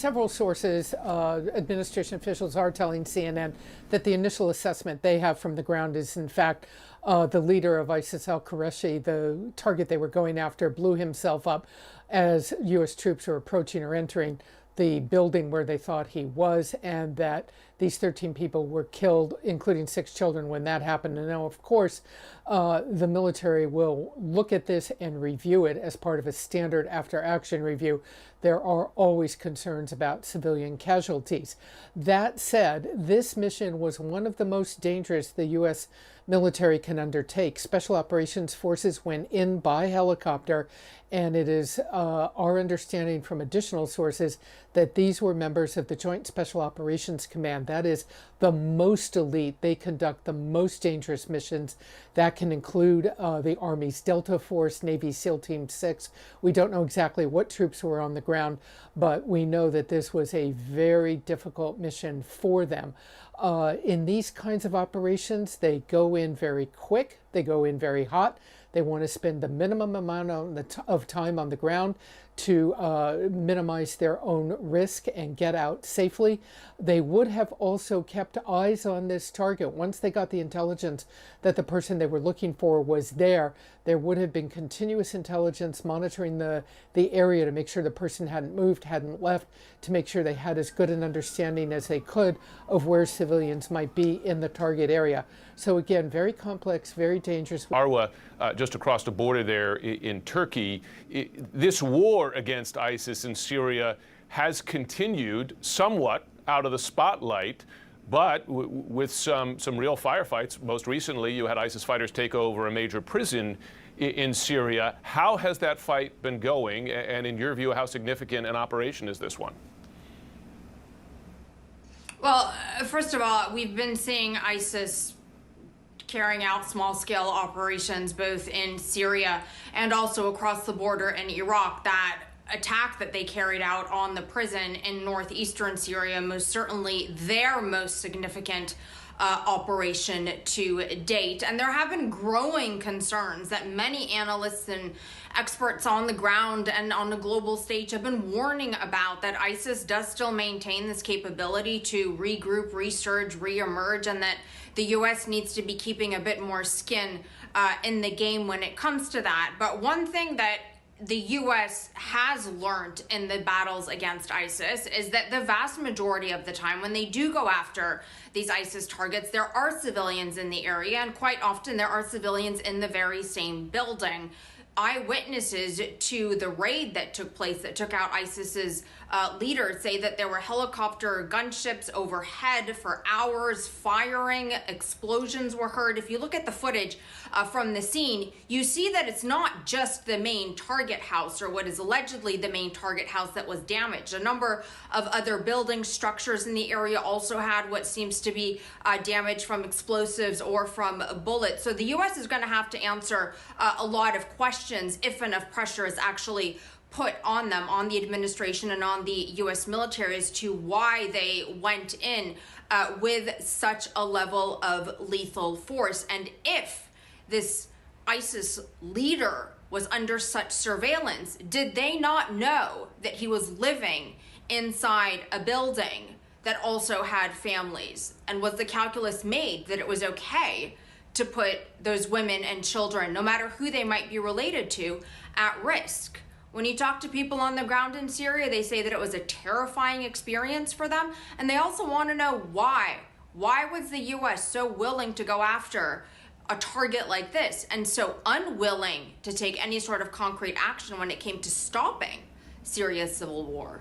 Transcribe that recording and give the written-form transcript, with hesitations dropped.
several sources, administration officials are telling CNN that the initial assessment they have from the ground is, in fact, the leader of ISIS, al-Qurayshi, the target they were going after, blew himself up as U.S. troops were approaching or entering the building where they thought he was, and that these 13 people were killed, including 6 children, when that happened. And now, of course, the military will look at this and review it as part of a standard after-action review. There are always concerns about civilian casualties. That said, this mission was one of the most dangerous the U.S. military can undertake. Special operations forces went in by helicopter, and it is our understanding from additional sources that these were members of the Joint Special Operations Command. That is the most elite. They conduct the most dangerous missions. That can include the Army's Delta Force, Navy SEAL Team 6. We don't know exactly what troops were on the ground, but we know that this was a very difficult mission for them. In these kinds of operations, they go in very quick, they go in very hot. They want to spend the minimum amount of time on the ground to minimize their own risk and get out safely. They would have also kept eyes on this target. Once they got the intelligence that the person they were looking for was there, there would have been continuous intelligence monitoring the area to make sure the person hadn't moved, hadn't left, to make sure they had as good an understanding as they could of where civilians might be in the target area. So again, very complex, very dangerous. Arwa, just across the border there in Turkey, this war against ISIS in Syria has continued somewhat out of the spotlight, but with some real firefights. Most recently, you had ISIS fighters take over a major prison in Syria. How has that fight been going? And in your view, how significant an operation is this one? Well, first of all, we've been seeing ISIS carrying out small-scale operations both in Syria and also across the border in Iraq. That attack that they carried out on the prison in northeastern Syria, most certainly their most significant operation to date. And there have been growing concerns that many analysts and experts on the ground and on the global stage have been warning about, that ISIS does still maintain this capability to regroup, resurge, reemerge, and that the U.S. needs to be keeping a bit more skin in the game when it comes to that. But one thing that the U.S. has learned in the battles against ISIS is that the vast majority of the time when they do go after these ISIS targets, there are civilians in the area, and quite often there are civilians in the very same building. Eyewitnesses to the raid that took place, that took out ISIS's leaders, say that there were helicopter gunships overhead for hours firing, explosions were heard. If you look at the footage from the scene, you see that it's not just the main target house, or what is allegedly the main target house, that was damaged. A number of other building structures in the area also had what seems to be damage from explosives or from bullets. So the U.S. is going to have to answer a lot of questions if enough pressure is actually put on them, on the administration and on the U.S. military, as to why they went in with such a level of lethal force. And if this ISIS leader was under such surveillance, did they not know that he was living inside a building that also had families? And was the calculus made that it was okay to put those women and children, no matter who they might be related to, at risk? When you talk to people on the ground in Syria, they say that it was a terrifying experience for them. And they also want to know why. Why was the U.S. so willing to go after a target like this and so unwilling to take any sort of concrete action when it came to stopping Syria's civil war?